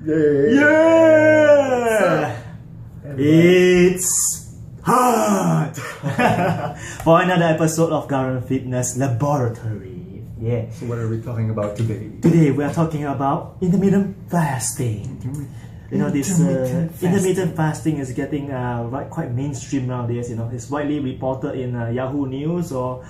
Yeah! It's hard! For another episode of Garden Fitness Laboratory. Yeah. So what are we talking about today? Today we are talking about intermittent fasting. You know, this intermittent fasting is getting quite mainstream nowadays. You know, it's widely reported in Yahoo News or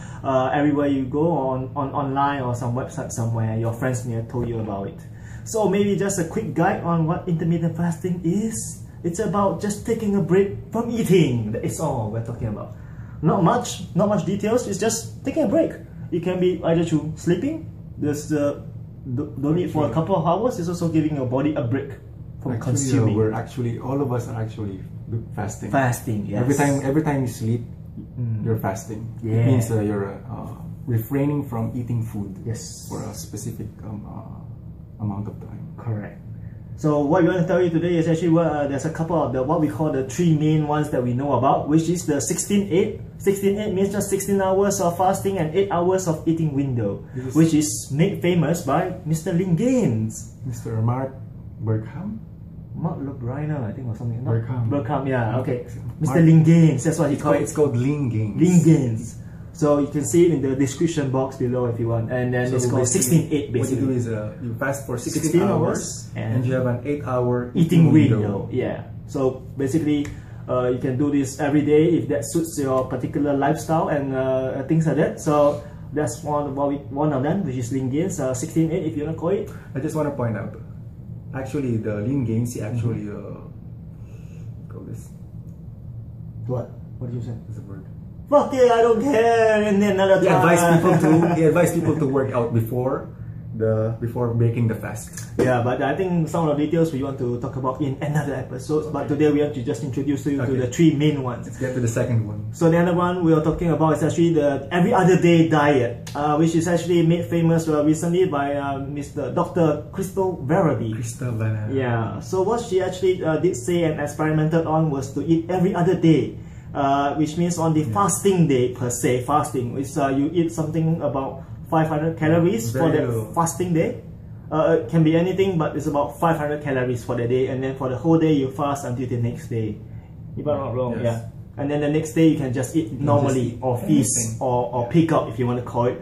everywhere you go on online or some website somewhere. Your friends may have told you about it. So maybe just a quick guide on what intermittent fasting is. It's about just taking a break from eating. That is all we're talking about. Not much details. It's just taking a break. It can be either through sleeping. There's don't eat for a couple of hours. It's also giving your body a break from consuming. All of us are actually fasting. Fasting, yes. Every time you sleep, you're fasting. Yeah. It means you're refraining from eating food. Yes. For a specific amount of time. Correct. So what we want to tell you today is actually there's a couple of what we call the three main ones that we know about, which is the 16-8. 16-8 means just 16 hours of fasting and 8 hours of eating window, which is made famous by Mr. Lin Gaines. Mr. Mark Berkham? Mark Lebriner, I think, or something. Berkham, yeah, okay. Mr. Lin Gaines, that's what he called it. It's called Lin Gaines. Lin Gaines. So you can see it in the description box below if you want. And then it's called 16-8 basically. What you do is you fast for 16 hours and you have an 8-hour eating window. Yeah. So basically you can do this every day if that suits your particular lifestyle and things like that. So that's one of them, which is Lin Gaines, 16-8 if you want to call it. I just want to point out, actually the Lin Gaines, he actually call this. What? What did you say? It's a word. Fuck it, I don't care. And then another time. He advised people to work out before breaking the fast. Yeah, but I think some of the details we want to talk about in another episode. Okay. But today we have to just introduce you to the three main ones. Let's get to the second one. So the other one we are talking about is actually the every other day diet, which is actually made famous recently by Dr. Crystal Verity. Yeah. So what she actually did say and experimented on was to eat every other day. Which means on the fasting day per se, fasting is you eat something about 500 calories for the fasting day. It can be anything, but it's about 500 calories for the day, and then for the whole day you fast until the next day. If I'm not wrong, yeah. And then the next day you can just eat normally or feast or pick up if you want to call it.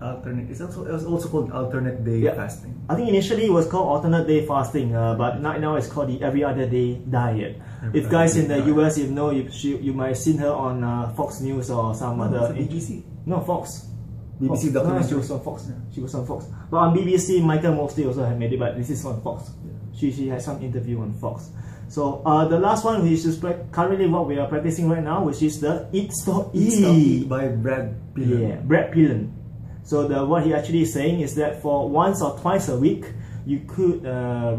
Alternate. It's also called alternate day fasting. I think initially it was called alternate day fasting, but now it's called the every other day diet. If guys in the US, you know, you might have seen her on Fox News or some other. BBC? No, Fox. BBC documentary. No, she was on Fox. She was on Fox. But on BBC, Michael Mosley also had made it, but this is on Fox. Yeah. She had some interview on Fox. So the last one, which is currently what we are practicing right now, which is the Eat Stop Eat by Brad Pillen. Yeah, Brad Pillen. So what he actually is saying is that for once or twice a week, you could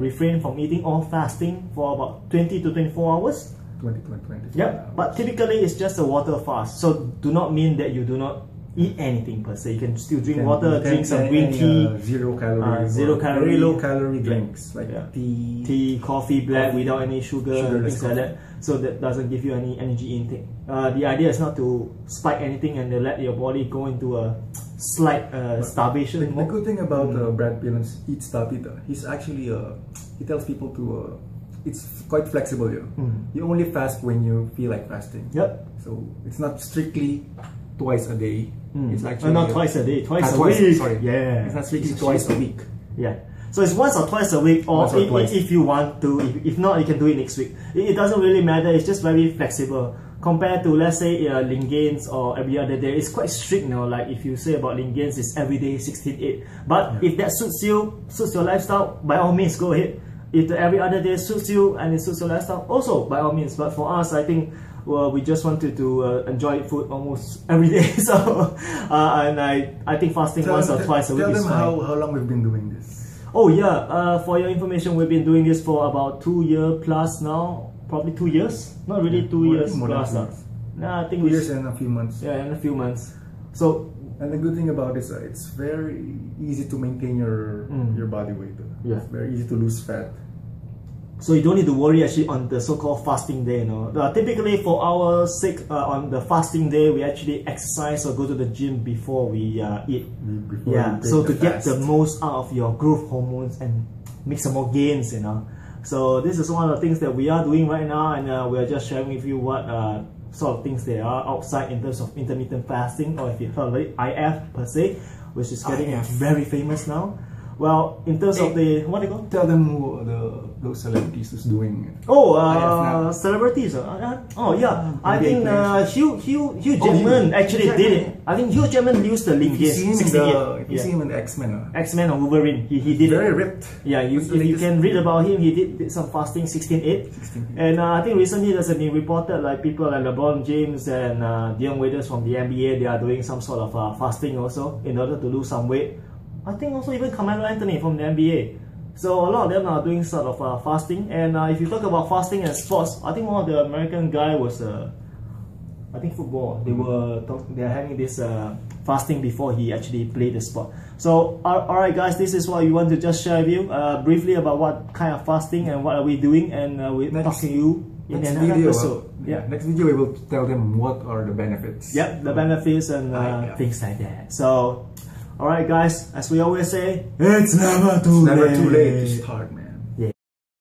refrain from eating or fasting for about 20 to 24 hours. 20 to 24 Yep, hours. but typically it's just a water fast. So do not mean that you do not eat anything per se. You can still drink water, drink some green tea, zero calorie, very low calorie drinks like tea, coffee, black without any sugar things like that. So that doesn't give you any energy intake. The idea is not to spike anything and let your body go into a slight starvation. The good thing about Brad Pillen's Eat Stop Eat, he's actually he tells people to it's quite flexible. You only fast when you feel like fasting. Yep. So it's not strictly twice a day. It's actually not twice a day, twice a week. Sorry. Yeah. It's not strictly twice a week. Yeah. So it's once or twice a week, or if you want to. If not, you can do it next week. It doesn't really matter. It's just very flexible compared to, let's say, Lin Gaines or every other day. It's quite strict now. Like if you say about Lin Gaines, it's every day 16-8. But if that suits you, suits your lifestyle, by all means, go ahead. If the every other day suits you and it suits your lifestyle, also by all means. But for us, I think we just wanted to enjoy food almost every day. So and I think fasting once or twice a week is fine. Tell them how long we've been doing this. Oh yeah, for your information, we've been doing this for about 2 years plus now. Probably 2 years. Not really 2 years plus. Nah, I think 2 years and a few months. Yeah, and a few months. So. And the good thing about it is it's very easy to maintain your body weight. Yeah. It's very easy to lose fat. So you don't need to worry actually on the so-called fasting day. Typically for our sake, on the fasting day, we actually exercise or go to the gym before we eat. So to get the most out of your growth hormones and make some more gains, you know. So this is one of the things that we are doing right now, and we are just sharing with you what sort of things there are outside in terms of intermittent fasting, or if you heard of it, IF per se, which is getting very famous now. Well, in terms of the, what do you call? Tell them who those celebrities who's doing it. Oh, celebrities. Oh yeah, I think Hugh Jackman actually did it. I think Hugh Jackman used the link. If you see him in the X-Men. X-Men or Wolverine, he did very it. ripped. Yeah, you can read about him. He did some fasting 16/8. And I think recently there's been reported like people like LeBron James and the young waiters from the NBA, they are doing some sort of fasting also in order to lose some weight. I think also even Carmelo Anthony from the NBA. So a lot of them are doing sort of fasting. And if you talk about fasting and sports, I think one of the American guy was I think football. They are having this fasting before he actually played the sport. So alright guys, this is what we want to just share with you briefly about what kind of fasting and what are we doing, and we'll talk to you in another episode. Next video we will tell them what are the benefits. Yep, the benefits and things like that. So alright guys, as we always say, it's never too late to start, man.